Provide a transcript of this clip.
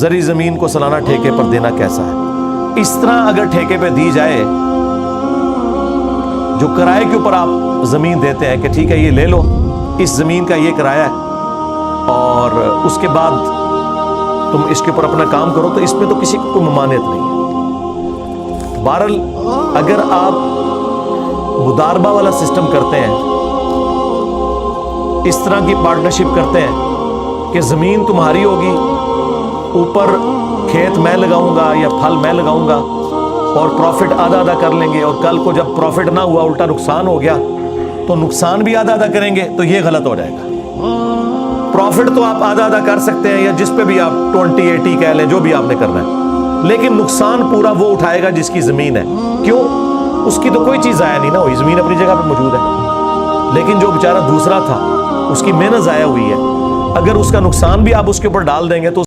जरी ज़मीन को सालाना ठेके पर देना कैसा है। इस तरह अगर ठेके पे दी जाए, जो किराए के ऊपर आप ज़मीन देते हैं कि ठीक है ये ले लो, इस ज़मीन का ये किराया है और उसके बाद तुम इसके ऊपर अपना काम करो, तो इसमें तो किसी को ममानियत नहीं है। बहरहाल अगर आप मुदारबा वाला सिस्टम करते हैं, इस तरह की पार्टनरशिप करते हैं कि ज़मीन तुम्हारी होगी, ऊपर खेत मैं लगाऊंगा या फल मैं लगाऊंगा और प्रॉफिट आधा आधा कर लेंगे, और कल को जब प्रॉफिट ना हुआ उल्टा नुकसान हो गया तो नुकसान भी आधा आधा करेंगे, तो ये गलत हो जाएगा। प्रॉफिट तो आप आधा आधा कर सकते हैं या जिस पे भी आप 20-80 कह लें, जो भी आपने करना है, लेकिन नुकसान पूरा वो उठाएगा जिसकी ज़मीन है। क्यों? उसकी तो कोई चीज़ ज़ाया नहीं ना हुई, ज़मीन अपनी जगह पर मौजूद है, लेकिन जो बेचारा दूसरा था उसकी मेहनत ज़ाया हुई है। अगर उसका नुकसान भी आप उसके ऊपर डाल देंगे तो